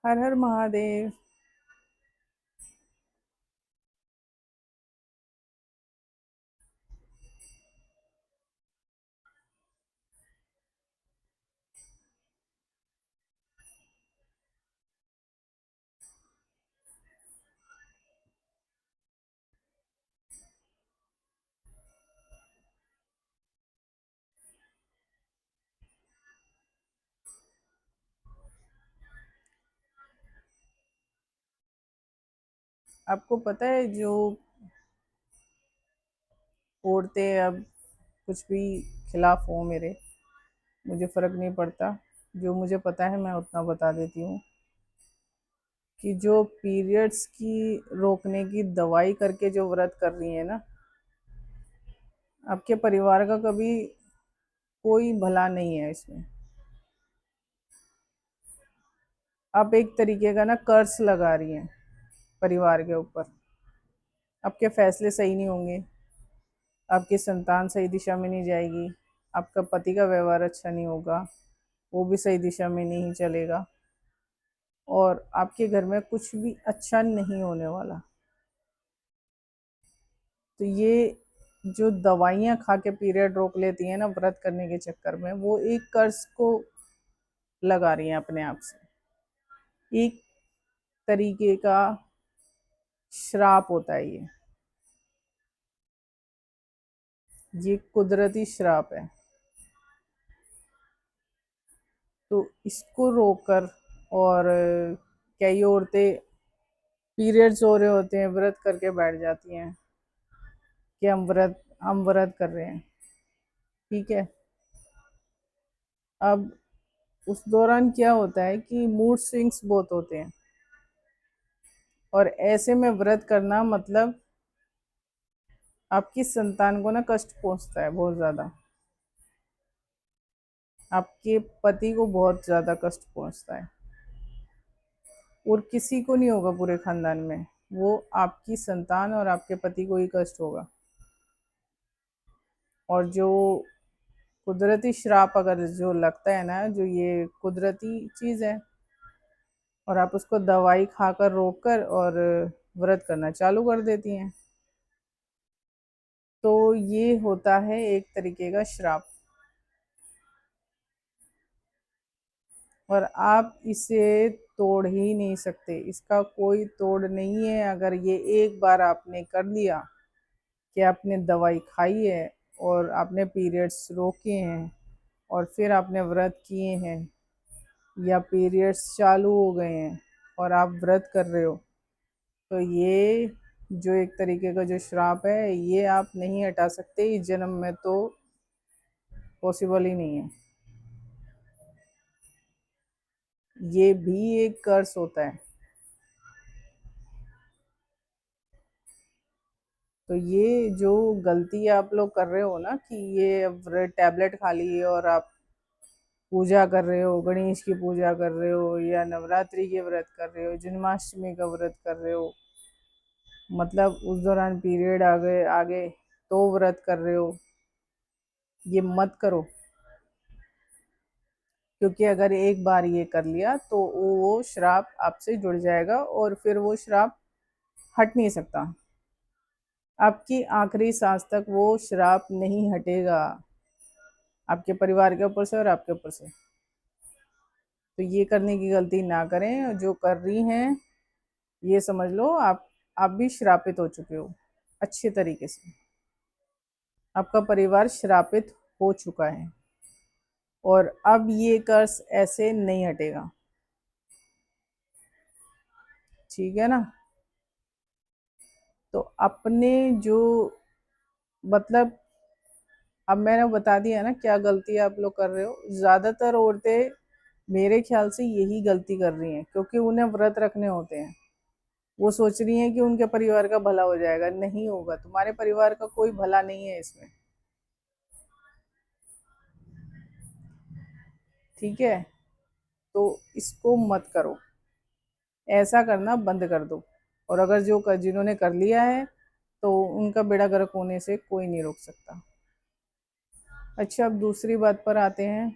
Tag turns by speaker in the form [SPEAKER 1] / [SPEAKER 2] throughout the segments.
[SPEAKER 1] हर हर महादेव। आपको पता है जो औरतें अब कुछ भी खिलाफ हो मेरे, मुझे फ़र्क नहीं पड़ता। जो मुझे पता है मैं उतना बता देती हूँ कि जो पीरियड्स की रोकने की दवाई करके जो व्रत कर रही है ना, आपके परिवार का कभी कोई भला नहीं है इसमें। आप एक तरीके का ना कर्ज लगा रही हैं परिवार के ऊपर। आपके फैसले सही नहीं होंगे, आपकी संतान सही दिशा में नहीं जाएगी, आपका पति का व्यवहार अच्छा नहीं होगा, वो भी सही दिशा में नहीं चलेगा, और आपके घर में कुछ भी अच्छा नहीं होने वाला। तो ये जो दवाइयाँ खा के पीरियड रोक लेती हैं ना व्रत करने के चक्कर में, वो एक कर्ज को लगा रही हैं अपने आप से। एक तरीके का श्राप होता है ये कुदरती श्राप है। तो इसको रोककर, और कई औरतें पीरियड्स हो रहे होते हैं व्रत करके बैठ जाती हैं कि हम व्रत कर रहे हैं। ठीक है। अब उस दौरान क्या होता है कि मूड स्विंग्स बहुत होते हैं, और ऐसे में व्रत करना मतलब आपकी संतान को ना कष्ट पहुंचता है बहुत ज़्यादा, आपके पति को बहुत ज़्यादा कष्ट पहुंचता है, और किसी को नहीं होगा पूरे खानदान में, वो आपकी संतान और आपके पति को ही कष्ट होगा। और जो कुदरती श्राप अगर जो लगता है ना, जो ये कुदरती चीज़ है, और आप उसको दवाई खाकर रोक कर और व्रत करना चालू कर देती हैं, तो ये होता है एक तरीके का श्राप। और आप इसे तोड़ ही नहीं सकते, इसका कोई तोड़ नहीं है। अगर ये एक बार आपने कर लिया कि आपने दवाई खाई है और आपने पीरियड्स रोके हैं, और फिर आपने व्रत किए हैं, या पीरियड्स चालू हो गए हैं और आप व्रत कर रहे हो, तो ये जो एक तरीके का जो श्राप है, ये आप नहीं हटा सकते। इस जन्म में तो पॉसिबल ही नहीं है। ये भी एक कर्स होता है। तो ये जो गलती आप लोग कर रहे हो ना, कि ये टैबलेट खा ली और आप पूजा कर रहे हो, गणेश की पूजा कर रहे हो, या नवरात्रि के व्रत कर रहे हो, जन्माष्टमी का व्रत कर रहे हो, मतलब उस दौरान पीरियड आ गए आगे तो व्रत कर रहे हो, ये मत करो। क्योंकि अगर एक बार ये कर लिया तो वो श्राप आपसे जुड़ जाएगा, और फिर वो श्राप हट नहीं सकता। आपकी आखिरी सांस तक वो श्राप नहीं हटेगा, आपके परिवार के ऊपर से और आपके ऊपर से। तो ये करने की गलती ना करें। जो कर रही हैं, ये समझ लो आप भी श्रापित हो चुके हो अच्छे तरीके से। आपका परिवार श्रापित हो चुका है, और अब ये कर्ज ऐसे नहीं हटेगा। ठीक है ना। तो अपने जो, मतलब अब मैंने बता दिया ना क्या गलती आप लोग कर रहे हो। ज़्यादातर औरतें मेरे ख्याल से यही गलती कर रही हैं, क्योंकि उन्हें व्रत रखने होते हैं। वो सोच रही हैं कि उनके परिवार का भला हो जाएगा। नहीं होगा, तुम्हारे परिवार का कोई भला नहीं है इसमें। ठीक है। तो इसको मत करो, ऐसा करना बंद कर दो। और अगर जिन्होंने कर लिया है, तो उनका बेड़ा गर्क होने से कोई नहीं रोक सकता। अच्छा, अब दूसरी बात पर आते हैं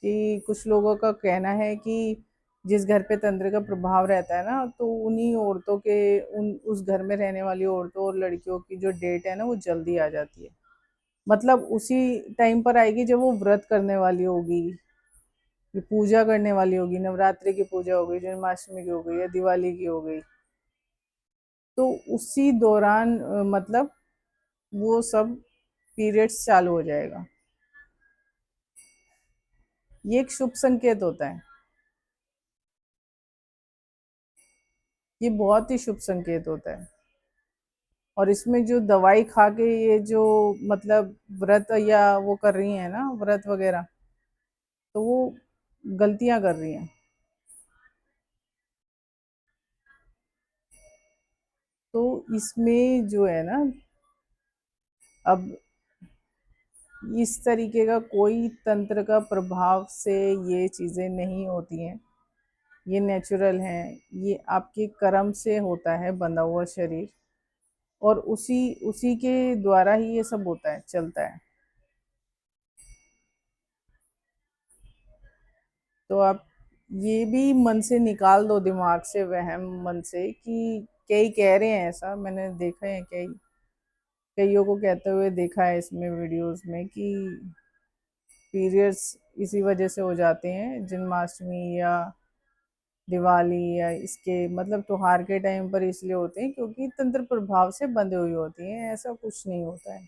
[SPEAKER 1] कि कुछ लोगों का कहना है कि जिस घर पे तंत्र का प्रभाव रहता है ना, तो उन्हीं औरतों के उस घर में रहने वाली औरतों और लड़कियों की जो डेट है ना, वो जल्दी आ जाती है। मतलब उसी टाइम पर आएगी जब वो व्रत करने वाली होगी, ये पूजा करने वाली होगी, नवरात्रि की पूजा हो गई, जन्माष्टमी की हो गई या दिवाली की हो गई, तो उसी दौरान मतलब वो सब पीरियड्स चालू हो जाएगा। ये एक शुभ संकेत होता है। ये बहुत ही शुभ संकेत होता है। और इसमें जो दवाई खा के ये जो मतलब व्रत या वो कर रही हैं ना, व्रत वगैरह, तो वो गलतियां कर रही हैं। तो इसमें जो है ना, अब इस तरीके का कोई तंत्र का प्रभाव से ये चीज़ें नहीं होती हैं। ये नेचुरल हैं। ये आपके कर्म से होता है बंधा हुआ शरीर, और उसी उसी के द्वारा ही ये सब होता है, चलता है। तो आप ये भी मन से निकाल दो, दिमाग से, वहम मन से, कि कई कह रहे हैं ऐसा, मैंने देखा है, कईयों को कहते हुए देखा है इसमें वीडियोस में, कि पीरियड्स इसी वजह से हो जाते हैं, जन्माष्टमी या दिवाली या इसके मतलब त्योहार के टाइम पर इसलिए होते हैं क्योंकि तंत्र प्रभाव से बंधे हुई होती हैं। ऐसा कुछ नहीं होता है,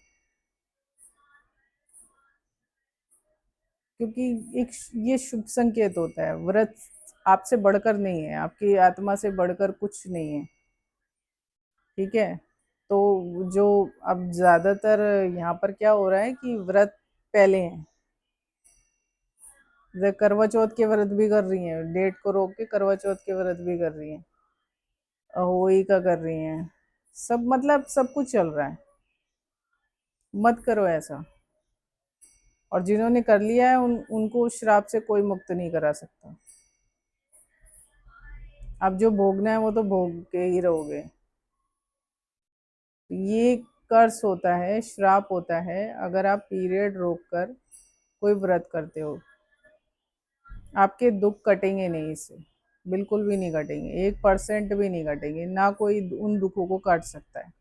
[SPEAKER 1] क्योंकि एक ये शुभ संकेत होता है। व्रत आपसे बढ़कर नहीं है, आपकी आत्मा से बढ़कर कुछ नहीं है। ठीक है। तो जो अब ज्यादातर यहाँ पर क्या हो रहा है कि व्रत पहले हैं, वे करवा चौथ के व्रत भी कर रही हैं, डेट को रोक के करवा चौथ के व्रत भी कर रही हैं, अहोई का कर रही हैं, सब मतलब सब कुछ चल रहा है। मत करो ऐसा। और जिन्होंने कर लिया है उनको उस श्राप से कोई मुक्त नहीं करा सकता। अब जो भोगना है वो तो भोग के ही रहोगे। ये कर्स होता है, श्राप होता है, अगर आप पीरियड रोक कर कोई व्रत करते हो। आपके दुख कटेंगे नहीं इससे, बिल्कुल भी नहीं कटेंगे, 1% भी नहीं कटेंगे, ना कोई उन दुखों को काट सकता है।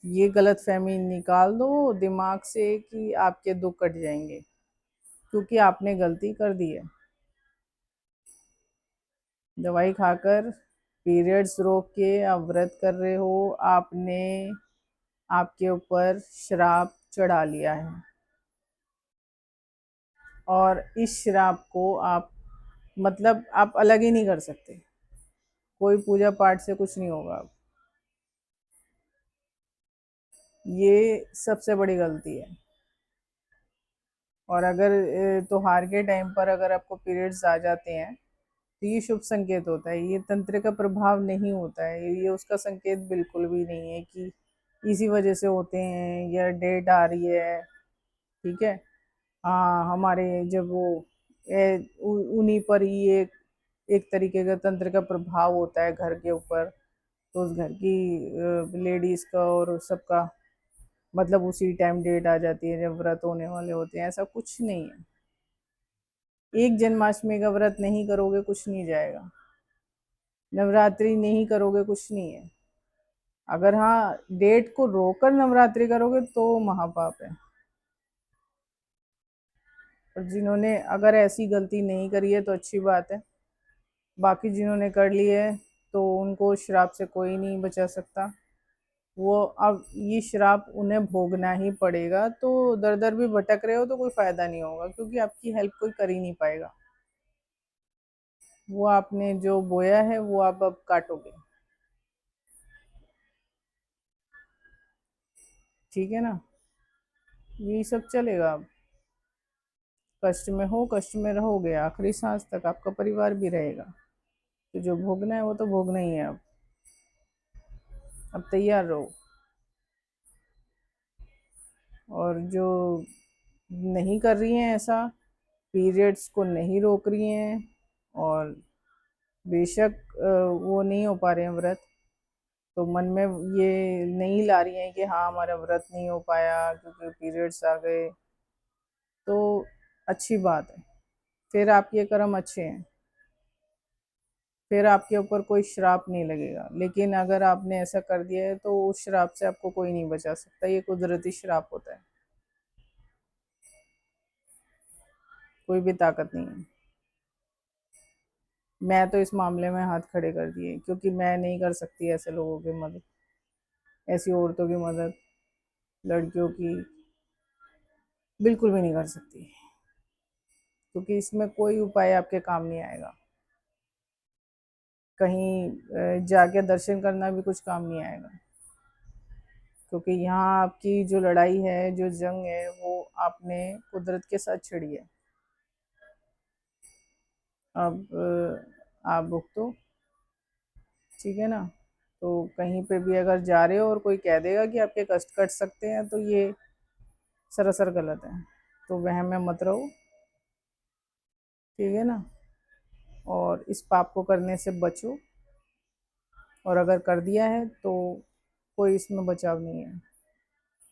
[SPEAKER 1] ये गलत फहमी निकाल दो दिमाग से कि आपके दुख कट जाएंगे, क्योंकि आपने गलती कर दी है। दवाई खाकर पीरियड्स रोक के आप व्रत कर रहे हो, आपने आपके ऊपर श्राप चढ़ा लिया है, और इस श्राप को आप मतलब आप अलग ही नहीं कर सकते। कोई पूजा पाठ से कुछ नहीं होगा। ये सबसे बड़ी गलती है। और अगर त्योहार के टाइम पर अगर आपको पीरियड्स आ जाते हैं, तो ये शुभ संकेत होता है, ये तंत्र का प्रभाव नहीं होता है, ये उसका संकेत बिल्कुल भी नहीं है कि इसी वजह से होते हैं या डेट आ रही है। ठीक है। हाँ, हमारे जब वो उन्हीं पर ही एक तरीके का तंत्र का प्रभाव होता है घर के ऊपर, तो उस घर की लेडीज का और सबका मतलब उसी टाइम डेट आ जाती है जब व्रत होने वाले होते हैं। ऐसा कुछ नहीं है। एक जन्माष्टमी का व्रत नहीं करोगे कुछ नहीं जाएगा, नवरात्रि नहीं करोगे कुछ नहीं है। अगर हाँ डेट को रोककर नवरात्रि करोगे तो महापाप है। और जिन्होंने अगर ऐसी गलती नहीं करी है तो अच्छी बात है, बाकी जिन्होंने कर ली है तो उनको श्राप से कोई नहीं बचा सकता। वो अब ये श्राप उन्हें भोगना ही पड़ेगा। तो दर दर भी भटक रहे हो तो कोई फायदा नहीं होगा, क्योंकि आपकी हेल्प कोई कर ही नहीं पाएगा। वो आपने जो बोया है वो आप अब काटोगे। ठीक है ना। यही सब चलेगा अब। कष्ट में हो, कष्ट में रहोगे, आखिरी सांस तक आपका परिवार भी रहेगा। तो जो भोगना है वो तो भोगना ही है। अब तैयार रहो। और जो नहीं कर रही हैं ऐसा, पीरियड्स को नहीं रोक रही हैं, और बेशक वो नहीं हो पा रहे हैं व्रत, तो मन में ये नहीं ला रही हैं कि हाँ हमारा व्रत नहीं हो पाया क्योंकि पीरियड्स आ गए, तो अच्छी बात है। फिर आपके कर्म अच्छे हैं, फिर आपके ऊपर कोई श्राप नहीं लगेगा। लेकिन अगर आपने ऐसा कर दिया है तो उस श्राप से आपको कोई नहीं बचा सकता, ये कुदरती श्राप होता है, कोई भी ताकत नहीं है। मैं तो इस मामले में हाथ खड़े कर दिए, क्योंकि मैं नहीं कर सकती ऐसे लोगों की मदद, ऐसी औरतों की मदद, लड़कियों की बिल्कुल भी नहीं कर सकती, क्योंकि इसमें कोई उपाय आपके काम नहीं आएगा। कहीं जाके दर्शन करना भी कुछ काम नहीं आएगा, क्योंकि यहाँ आपकी जो लड़ाई है, जो जंग है, वो आपने कुदरत के साथ छिड़ी है। अब आप भुगतो, ठीक है ना। तो कहीं पे भी अगर जा रहे हो और कोई कह देगा कि आपके कष्ट कट सकते हैं, तो ये सरासर गलत है। तो वहम में मत रहो, ठीक है ना। और इस पाप को करने से बचो, और अगर कर दिया है तो कोई इसमें बचाव नहीं है।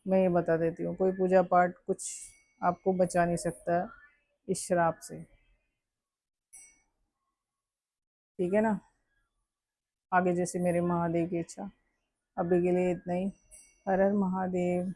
[SPEAKER 1] मैं ये बता देती हूँ, कोई पूजा पाठ कुछ आपको बचा नहीं सकता इस श्राप से, ठीक है ना। आगे जैसे मेरे महादेव की इच्छा। अभी के लिए इतना ही। हर हर महादेव।